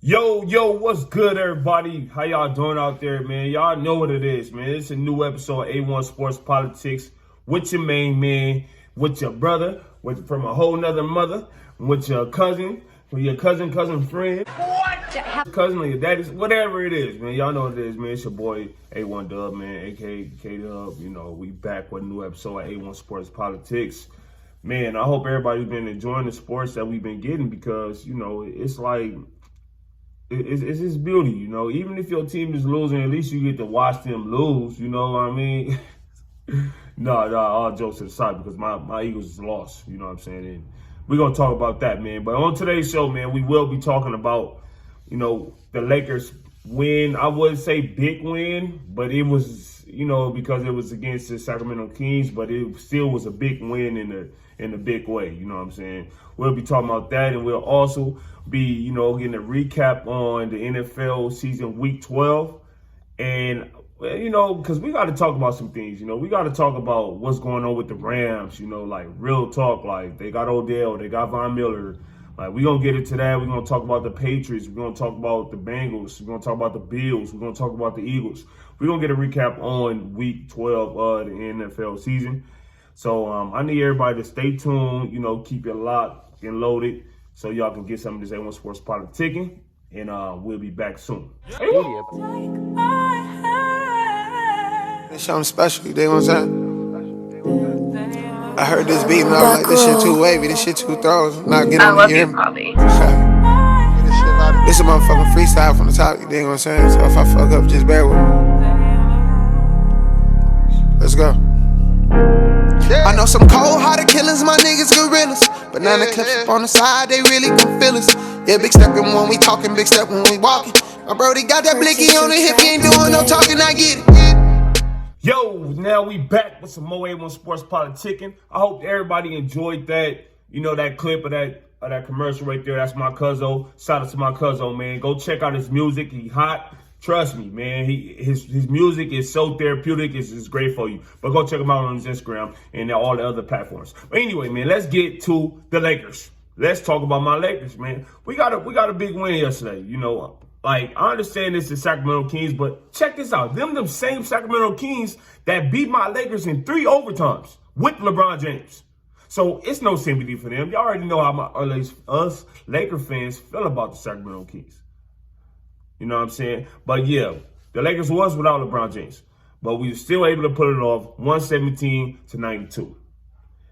Yo, what's good, everybody? How y'all doing out there, man? Y'all know what it is, man. It's a new episode of A1 Sports Politics with your main man, with your brother, from a whole nother mother, with your cousin, cousin friend, cousin or your daddy's, whatever it is, man. Y'all know what it is, man. It's your boy A1 Dub, man, aka K-Dub. You know, we back with a new episode of A1 Sports Politics. Man, I hope everybody's been enjoying the sports that we've been getting because, you know, it's like, it's just beauty, you know. Even if your team is losing, at least you get to watch them lose, you know what I mean? No, all jokes aside, because my Eagles is lost, you know what I'm saying? And we're going to talk about that, man. But on today's show, man, we will be talking about, you know, the Lakers win. I wouldn't say big win, but it was, you know, because it was against the Sacramento Kings, but it still was a big win in a big way, you know what I'm saying? We'll be talking about that, and we'll also be, you know, getting a recap on the NFL season week 12. And, you know, because we got to talk about some things, you know. We got to talk about what's going on with the Rams, you know, like real talk. Like, they got Odell, they got Von Miller. Like, we're going to get into that. We're going to talk about the Patriots. We're going to talk about the Bengals. We're going to talk about the Bills. We're going to talk about the Eagles. We're going to get a recap on week 12 of the NFL season. So I need everybody to stay tuned, you know, keep it locked and loaded so y'all can get some of this A1 Sports politicking, and we'll be back soon. It's something special, you dig what I'm saying? I heard this beat and I was like, this shit too wavy, this shit too throws. Now get on the ear. This a motherfucking freestyle from the top, you dig what I'm saying? So if I fuck up, just bear with me. Let's go. I know some cold-hearted killers, my niggas gorillas. Banana clips up on the side, they really can feel us. Yeah, big steppin' when we talking, big step when we walking. My brody got that blicky on the hip, he ain't doing no talking, I get it. Yo, now we back with some more A1 Sports politicking. I hope everybody enjoyed that, you know, that clip of that commercial right there. That's my cuzzo. Shout out to my cuzzo, man. Go check out his music. He hot. Trust me, man. His music is so therapeutic. It's great for you. But go check him out on his Instagram and all the other platforms. But anyway, man, let's get to the Lakers. Let's talk about my Lakers, man. We got a big win yesterday. You know, like, I understand this is Sacramento Kings, but check this out. Them same Sacramento Kings that beat my Lakers in 3 overtimes with LeBron James. So it's no sympathy for them. Y'all already know how us Laker fans feel about the Sacramento Kings. You know what I'm saying? But yeah, the Lakers was without LeBron James. But we were still able to put it off 117-92.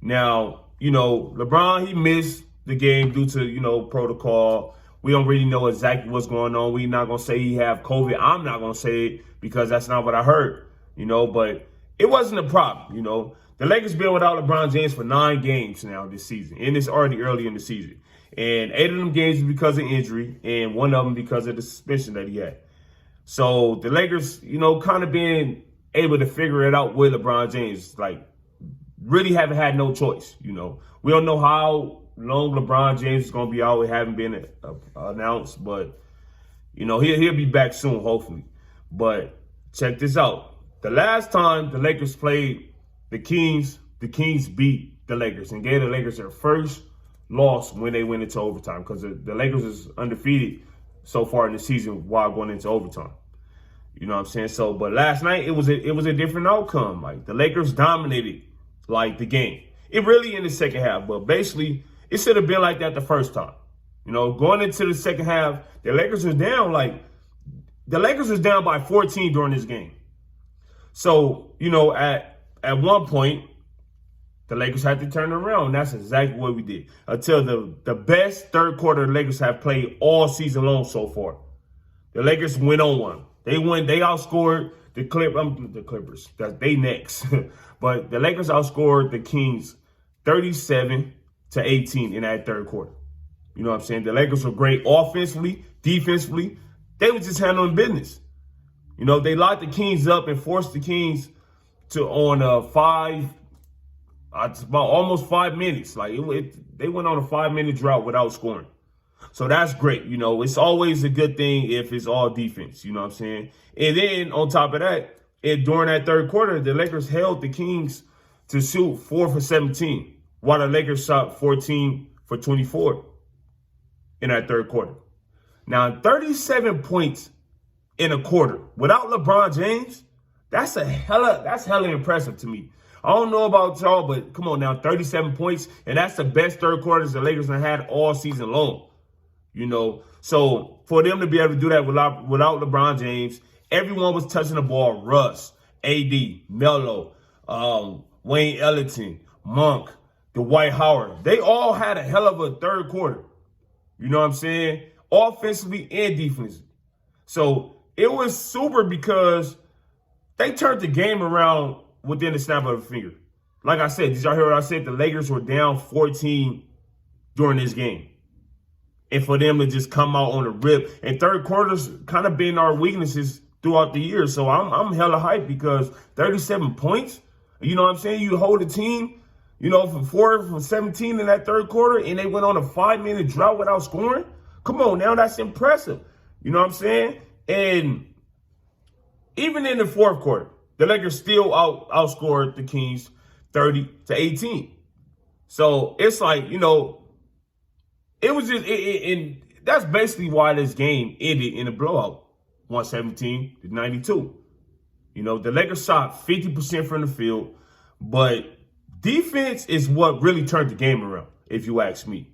Now, you know, LeBron, he missed the game due to, you know, protocol. We don't really know exactly what's going on. We're not going to say he have COVID. I'm not going to say it because that's not what I heard, you know. But it wasn't a problem, you know. The Lakers been without LeBron James for 9 games now this season. And it's already early in the season. And 8 of them games was because of injury, and 1 of them because of the suspension that he had. So the Lakers, you know, kind of been able to figure it out with LeBron James. Like, really haven't had no choice, you know. We don't know how long LeBron James is going to be out. It haven't been announced, but, you know, he'll be back soon, hopefully. But check this out. The last time the Lakers played the Kings beat the Lakers and gave the Lakers their first loss when they went into overtime, because the Lakers is undefeated so far in the season while going into overtime. You know what I'm saying? So, but last night it was a different outcome. Like, the Lakers dominated like the game. It really in the second half, but basically it should have been like that the first time. You know, going into the second half, the Lakers was down by 14 during this game. So, you know, at one point, the Lakers had to turn around. That's exactly what we did. Until the best third quarter the Lakers have played all season long so far. The Lakers went on one. They outscored the Clippers. They next. But the Lakers outscored the Kings 37-18 in that third quarter. You know what I'm saying? The Lakers were great offensively, defensively. They were just handling business. You know, they locked the Kings up and forced the Kings to on it's about almost 5 minutes. Like, they went on a 5-minute drought without scoring. So that's great. You know, it's always a good thing if it's all defense. You know what I'm saying? And then on top of that, during that third quarter, the Lakers held the Kings to shoot 4 for 17, while the Lakers shot 14 for 24 in that third quarter. Now, 37 points in a quarter without LeBron James, that's hella impressive to me. I don't know about y'all, but come on now, 37 points, and that's the best third quarters the Lakers have had all season long. You know, so for them to be able to do that without LeBron James, everyone was touching the ball. Russ, AD, Melo, Wayne Ellington, Monk, Dwight Howard. They all had a hell of a third quarter. You know what I'm saying? Offensively and defensively. So it was super because they turned the game around within the snap of a finger. Like I said, did y'all hear what I said? The Lakers were down 14 during this game. And for them to just come out on a rip. And third quarters kind of been our weaknesses throughout the year. So I'm hella hyped because 37 points, you know what I'm saying? You hold a team, you know, from 17 in that third quarter, and they went on a 5-minute drought without scoring. Come on now, that's impressive. You know what I'm saying? And even in the fourth quarter, the Lakers still outscored the Kings 30-18. So it's like, you know, it was just, and that's basically why this game ended in a blowout, 117-92. You know, the Lakers shot 50% from the field, but defense is what really turned the game around, if you ask me.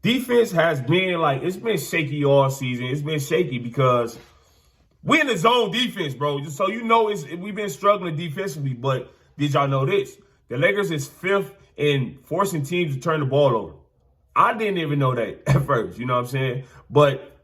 Defense has been it's been shaky all season. It's been shaky because we're in the zone defense, bro. Just so you know, we've been struggling defensively, but did y'all know this? The Lakers is 5th in forcing teams to turn the ball over. I didn't even know that at first, you know what I'm saying? But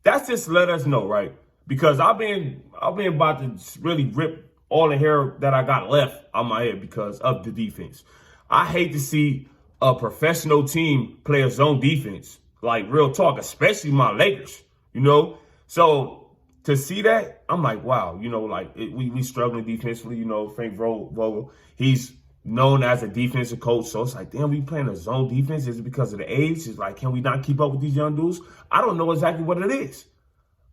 that's just let us know, right? Because I've been about to really rip all the hair that I got left on my head because of the defense. I hate to see a professional team play a zone defense, like real talk, especially my Lakers, you know? So to see that, I'm like, wow, you know, we struggling defensively, you know, Frank Vogel, he's known as a defensive coach. So it's like, damn, we playing a zone defense. Is it because of the age? It's like, can we not keep up with these young dudes? I don't know exactly what it is,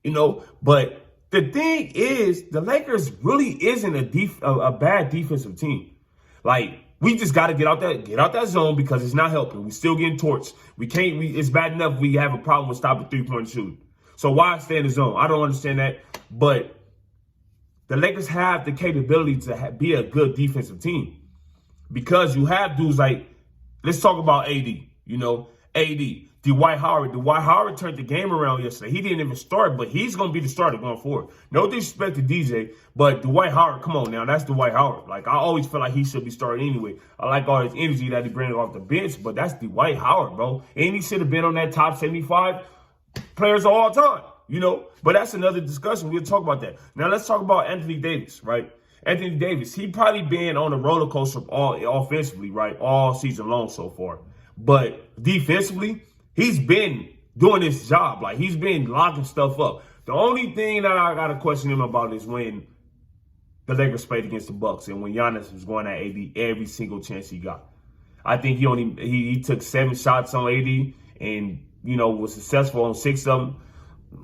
you know, but the thing is, the Lakers really isn't a bad defensive team. Like, we just got to get out that zone because it's not helping. We still getting torched. It's bad enough we have a problem with stopping three-point shooting. So why stay in the zone? I don't understand that. But the Lakers have the capability to be a good defensive team because you have dudes like, let's talk about AD, you know, AD. Dwight Howard. Dwight Howard turned the game around yesterday. He didn't even start, but he's going to be the starter going forward. No disrespect to DJ, but Dwight Howard, come on now. That's Dwight Howard. Like, I always feel like he should be starting anyway. I like all his energy that he brings off the bench, but that's Dwight Howard, bro. And he should have been on that top 75 players of all time, you know? But that's another discussion. We'll talk about that. Now, let's talk about Anthony Davis, right? Anthony Davis, he probably been on a roller coaster all offensively, right? All season long so far. But defensively, he's been doing his job. Like, he's been locking stuff up. The only thing that I got to question him about is when the Lakers played against the Bucks and when Giannis was going at AD every single chance he got. I think he took 7 shots on AD and, you know, was successful on 6 of them.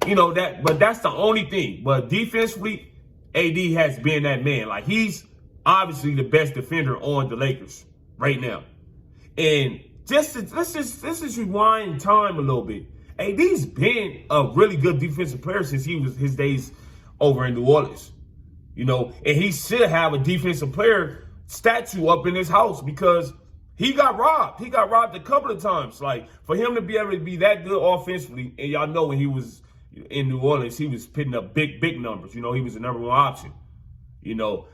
You know, but that's the only thing. But defensively, AD has been that man. Like, he's obviously the best defender on the Lakers right now. And let's just rewind time a little bit. AD's been a really good defensive player since he was his days over in New Orleans. You know, and he should have a defensive player statue up in his house because he got robbed. He got robbed a couple of times. Like, for him to be able to be that good offensively, and y'all know when he was in New Orleans, he was putting up big numbers. You know, he was the number 1 option. You know,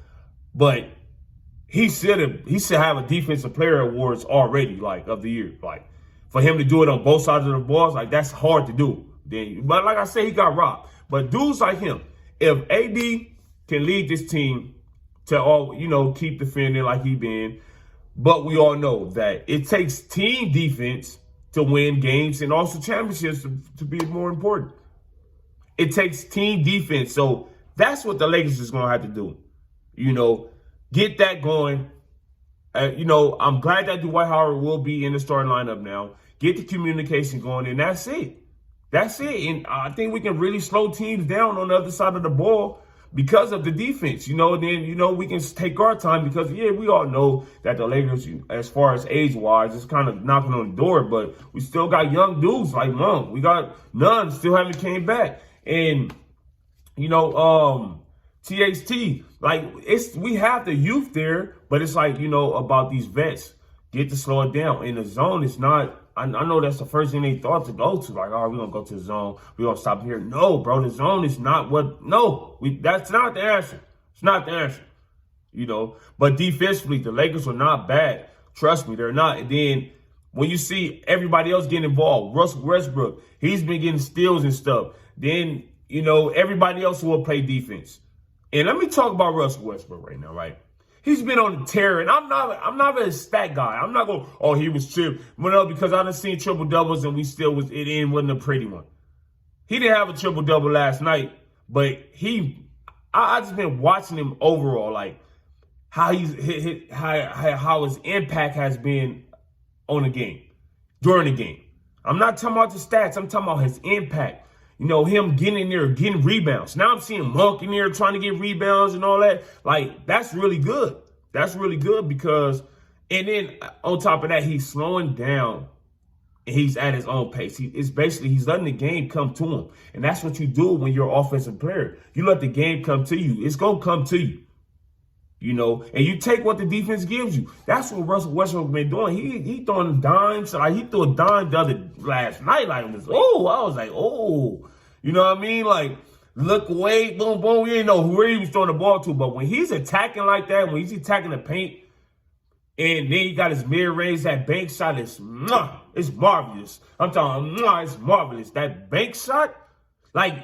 but he should have a defensive player awards already, like, of the year. Like, for him to do it on both sides of the balls, like, that's hard to do. But like I said, he got robbed. But dudes like him, if AD can lead this team to all, you know, keep defending like he been, but we all know that it takes team defense to win games and also championships to be more important. It takes team defense. So that's what the Lakers is going to have to do. You know, get that going. You know, I'm glad that Dwight Howard will be in the starting lineup now. Get the communication going, and that's it. That's it. And I think we can really slow teams down on the other side of the ball because of the defense, then, we can take our time because, we all know that the Lakers, as far as age-wise, is kind of knocking on the door, but we still got young dudes like Monk. We got none still haven't came back. And, THT, we have the youth there, but it's about these vets. Get to slow it down. And the zone is not, I know that's the first thing they thought to go to. Like, we're going to go to the zone. We're going to stop here. No, bro, the zone is not that's not the answer. It's not the answer, But defensively, the Lakers are not bad. Trust me, they're not. And then when you see everybody else getting involved, Russell Westbrook, he's been getting steals and stuff. Then, everybody else will play defense. And let me talk about Russell Westbrook right now, right? He's been on the tear, and I'm not a stat guy. I'm not going, he was chipped. Well, no, because I done seen triple-doubles, and it wasn't a pretty one. He didn't have a triple-double last night, but I just been watching him overall, like, how how his impact has been on the game, during the game. I'm not talking about the stats. I'm talking about his impact. Him getting in there, getting rebounds. Now I'm seeing Monk in there trying to get rebounds and all that. Like, that's really good. That's really good because, and then on top of that, he's slowing down and he's at his own pace. He's letting the game come to him. And that's what you do when you're an offensive player. You let the game come to you. It's going to come to you. And you take what the defense gives you. That's what Russell Westbrook been doing. He throwing dimes. Like, he threw a dime last night. Like, I was like, you know what I mean? Like, look away, boom, boom. You didn't know where he was throwing the ball to. But when he's attacking like that, when he's attacking the paint, and then he got his mid-range, that bank shot is, it's marvelous. I'm telling you, it's marvelous. That bank shot, like,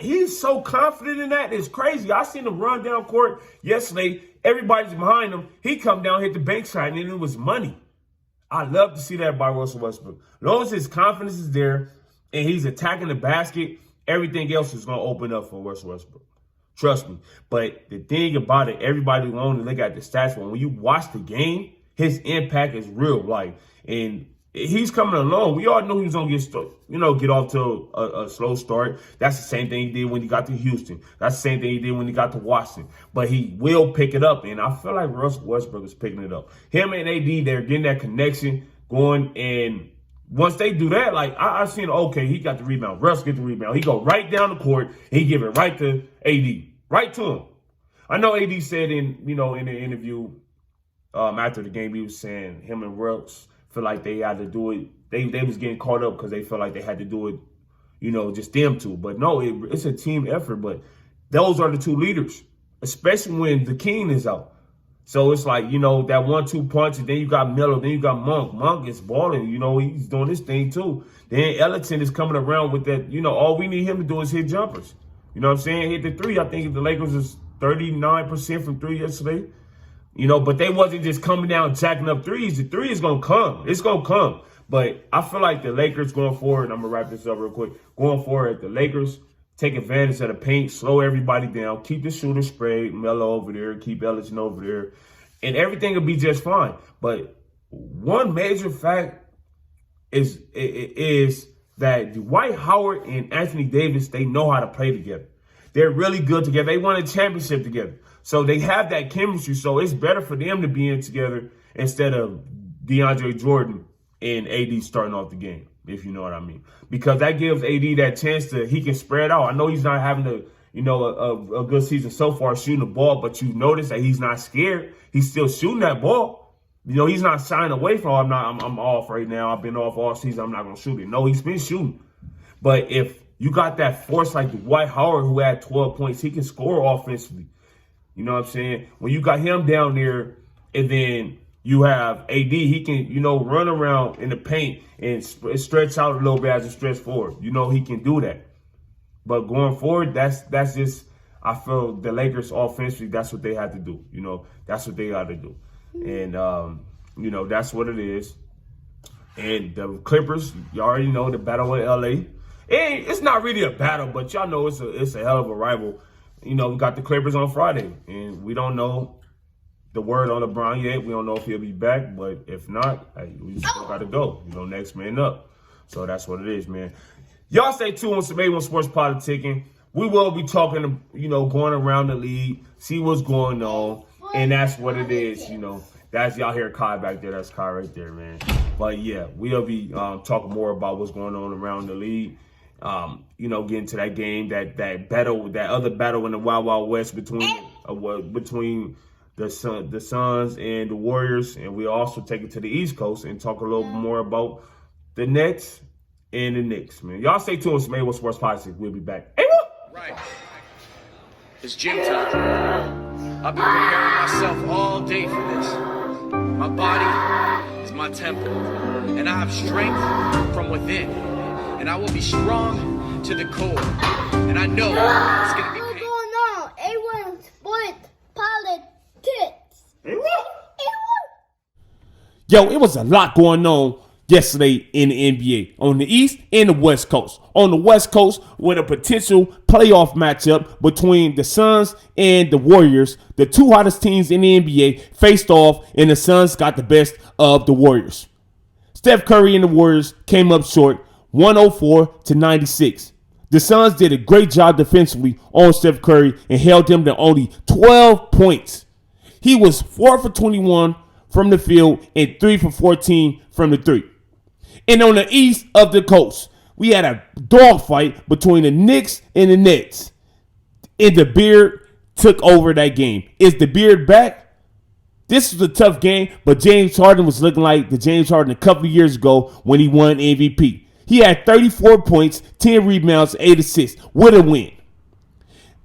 he's so confident in that. It's crazy. I seen him run down court yesterday. Everybody's behind him. He come down, hit the bank shot, and then it was money. I love to see that by Russell Westbrook. As long as his confidence is there and he's attacking the basket, everything else is going to open up for Russell Westbrook. Trust me. But the thing about it, everybody will only look at the stats, but when you watch the game, his impact is real. And he's coming along. We all knew he was going to get off to a slow start. That's the same thing he did when he got to Houston. That's the same thing he did when he got to Washington. But he will pick it up, and I feel like Russell Westbrook is picking it up. Him and AD, they're getting that connection going, and once they do that, like, I seen, okay, he got the rebound. Russ get the rebound. He go right down the court. He give it right to AD, right to him. I know AD said in the interview after the game, he was saying him and Russ feel like they had to do it. They was getting caught up because they felt like they had to do it, just them two. But no, it's a team effort. But those are the two leaders, especially when the King is out. So it's like, that 1-2 punch, and then you got Melo, then you got Monk. Monk is balling, he's doing his thing too. Then Ellington is coming around with that, all we need him to do is hit jumpers. You know what I'm saying? Hit the three. I think the Lakers is 39% from three yesterday. But they wasn't just coming down jacking up threes. The three is going to come. It's going to come. But I feel like the Lakers going forward, and I'm going to wrap this up real quick. Going forward, the Lakers take advantage of the paint, slow everybody down, keep the shooter sprayed, Melo over there, keep Ellington over there, and everything will be just fine. But one major fact is that Dwight Howard and Anthony Davis, they know how to play together. They're really good together. They won a championship together. So they have that chemistry. So it's better for them to be in together instead of DeAndre Jordan and AD starting off the game, if you know what I mean. Because that gives AD that chance he can spread out. I know he's not having a good season so far shooting the ball, but you notice that he's not scared. He's still shooting that ball. He's not shying away from, I'm off right now. I've been off all season. I'm not going to shoot it. No, he's been shooting. But if you got that force like Dwight Howard, who had 12 points, he can score offensively. You know what I'm saying? When you got him down there and then you have AD, he can, run around in the paint and stretch out a little bit as a stretch forward. He can do that. But going forward, that's just, I feel the Lakers offensively, that's what they had to do. That's what they got to do. And, that's what it is. And the Clippers, you already know the battle with LA. It's not really a battle, but y'all know it's a hell of a rival. We got the Clippers on Friday, and we don't know the word on LeBron yet. We don't know if he'll be back, but if not, we still got to go. Next man up. So that's what it is, man. Y'all stay tuned with some A1 Sports Politicking. we will be talking, going around the league, see what's going on, and that's what it is, That's y'all hear Kai back there. That's Kai right there, man. But yeah, we'll be talking more about what's going on around the league. Getting to that game, that battle, that other battle in the Wild Wild West between the Suns and the Warriors, and we also take it to the East Coast and talk a little more about the Nets and the Knicks, man. Y'all stay tuned. It's Made with Sports Politics. We'll be back. Hey, right. It's gym time. I've been preparing myself all day for this. My body is my temple, and I have strength from within. And I will be strong to the core. And I know it's going to be What's going on? A1 Sports Politics. Hey, what? Yo, it was a lot going on yesterday in the NBA on the East and the West Coast. On the West Coast, with a potential playoff matchup between the Suns and the Warriors, the two hottest teams in the NBA faced off, and the Suns got the best of the Warriors. Steph Curry and the Warriors came up short, 104-96. The Suns did a great job defensively on Steph Curry and held him to only 12 points. He was 4 for 21 from the field and 3 for 14 from the three. And on the east of the coast, we had a dogfight between the Knicks and the Nets. And the Beard took over that game. Is the Beard back? This was a tough game, but James Harden was looking like the James Harden a couple of years ago when he won MVP. He had 34 points, 10 rebounds, 8 assists with a win.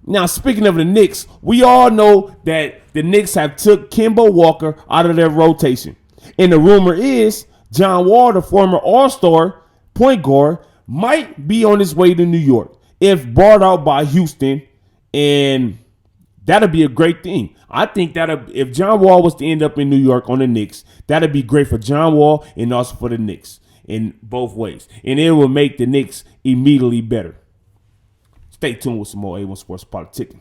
Now, speaking of the Knicks, we all know that the Knicks have took Kemba Walker out of their rotation. And the rumor is John Wall, the former All-Star point guard, might be on his way to New York if bought out by Houston, and that'll be a great thing. I think that if John Wall was to end up in New York on the Knicks, that'd be great for John Wall and also for the Knicks in both ways. And it will make the Knicks immediately better. Stay tuned with some more A1 Sports Politicking.